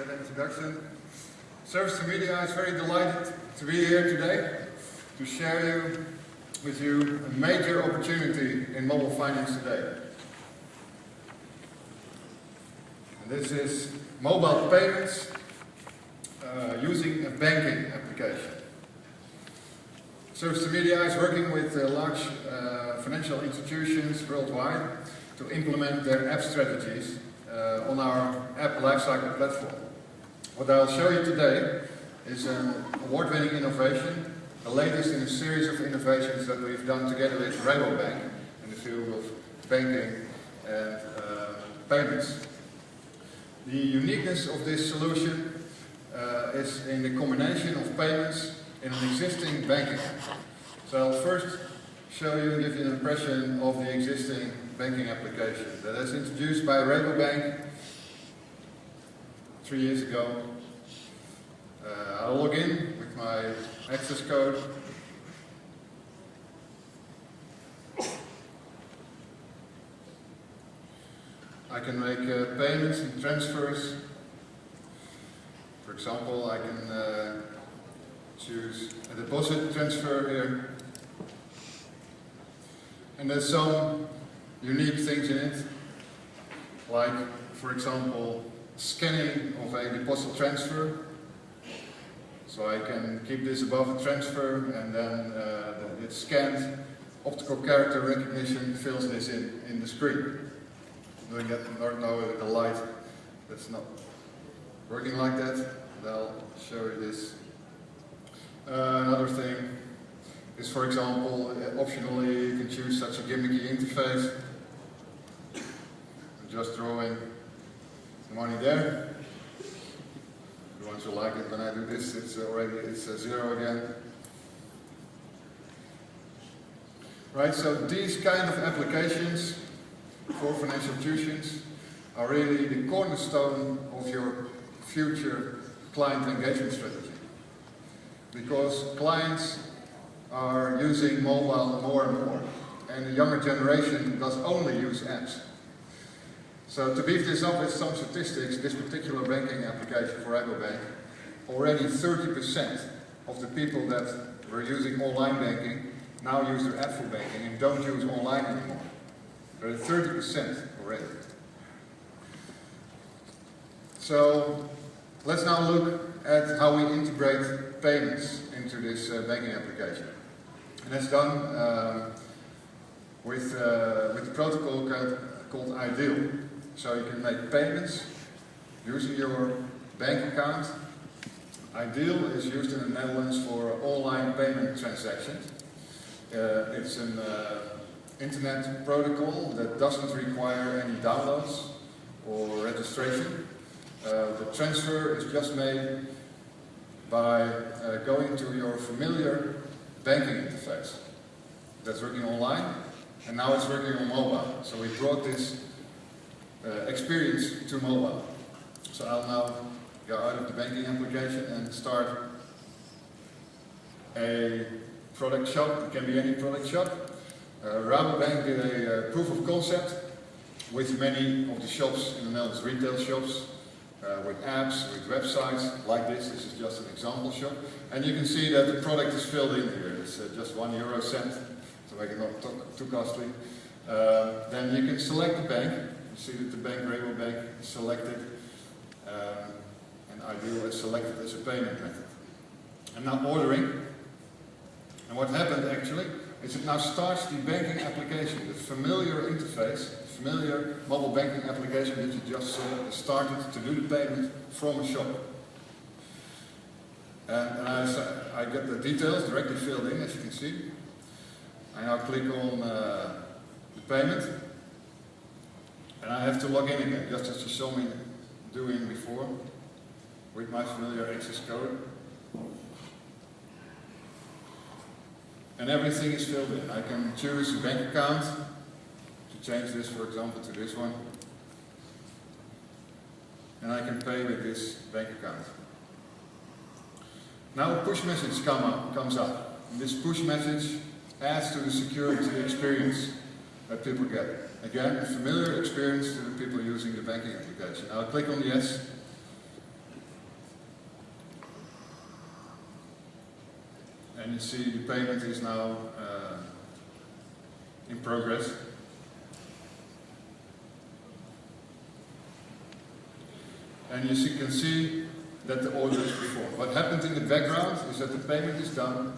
that introduction. Service2Media is very delighted to be here today to share with you a major opportunity in mobile finance today. And this is mobile payments using a banking application. Service2Media is working with large financial institutions worldwide to implement their app strategies on our app lifecycle platform. What I'll show you today is an award-winning innovation, the latest in a series of innovations that we've done together with Rabobank in the field of banking and payments. The uniqueness of this solution is in the combination of payments in an existing banking app. So I'll first show you and give you an impression of the existing banking application that is introduced by Rabobank 3 years ago. I'll log in with my access code. I can make payments and transfers. For example, I can choose a deposit transfer here. And there's some unique things in it, like, for example, scanning of a deposit transfer. So I can keep this above the transfer, and then it's scanned. Optical character recognition fills this in the screen. Doing that now with the light, that's not working like that. But I'll show you this. Another thing is, for example, optionally you can choose such a gimmicky interface. I'm just drawing the money there. The ones who like it when I do this, it's zero again. Right, so these kind of applications for financial institutions are really the cornerstone of your future client engagement strategy. Because clients are using mobile more and more, and the younger generation does only use apps. So to beef this up with some statistics, this particular banking application for Rabobank, already 30% of the people that were using online banking now use their app for banking and don't use online anymore. They're at 30% already. So let's now look at how we integrate payments into this banking application. And that's done with the protocol called Ideal. So you can make payments using your bank account. Ideal is used in the Netherlands for online payment transactions. It's an internet protocol that doesn't require any downloads or registration. The transfer is just made by going to your familiar banking interface. That's working online, and now it's working on mobile. So we brought this experience to mobile. So I'll now go out of the banking application and start a product shop. It can be any product shop. Rabobank did a proof of concept with many of the shops in the Netherlands, retail shops, with apps, with websites like this. This is just an example shop. And you can see that the product is filled in here. It's just €1 to make it not too costly. Then you can select the bank. You see that the bank, Rabobank, is selected. And Ideal is selected as a payment method. I'm now ordering. And what happened actually is it now starts the banking application, the familiar interface, familiar mobile banking application that you just saw, started to do the payment from a shop. And I get the details directly filled in, as you can see. I now click on the payment, and I have to log in again, just as you saw me doing before, with my familiar access code. And everything is filled in. I can choose a bank account to change this, for example, to this one. And I can pay with this bank account. Now a push message comes up. And this push message adds to the security experience that people get. Again, a familiar experience to the people using the banking application. I'll click on yes. And you see the payment is now in progress. And you can see that the order is performed. What happened in the background is that the payment is done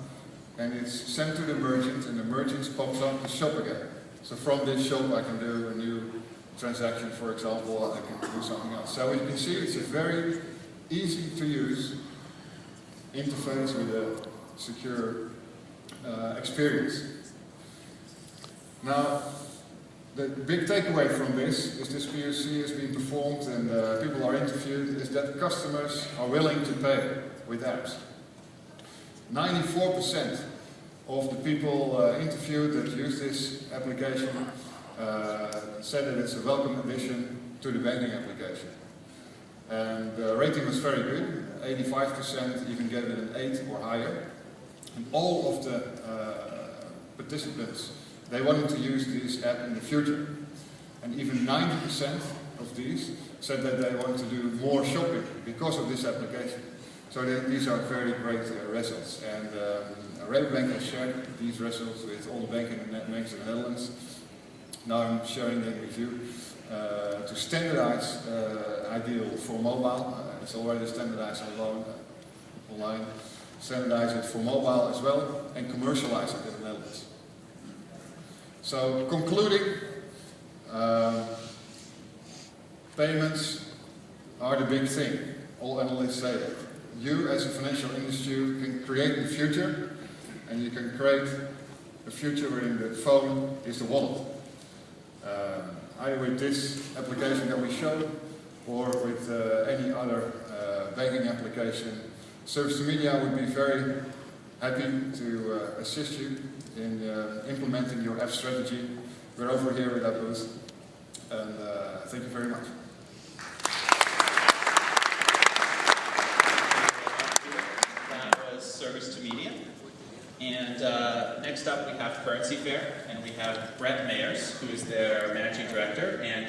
and it's sent to the merchant, and the merchant pops up the shop again. So from this shop I can do a new transaction, for example, I can do something else. So you can see it's a very easy to use interface with a secure experience. Now, the big takeaway from this is this POC has been performed and people are interviewed, is that customers are willing to pay with apps. 94% of the people interviewed that use this application said that it's a welcome addition to the banking application. And the rating was very good. 85% even gave it an 8 or higher. And all of the participants, they wanted to use this app in the future. And even 90% of these said that they want to do more shopping because of this application. So these are very great results. And Rabobank has shared these results with all the banks in the Netherlands. Now I'm sharing them with you to standardize ideal for mobile. It's already standardized online. Standardize it for mobile as well and commercialize it in the Netherlands. So concluding, payments are the big thing. All analysts say that. You as a financial industry can create the future, and you can create a future wherein the phone is the wallet. Either with this application that we showed or with any other banking application. Service2Media would be very happy to assist you in implementing your app strategy. We're over here with our booth, and thank you very much. That was Service2Media. And next up we have Currency Fair, and we have Brett Mayers, who is their Managing Director, and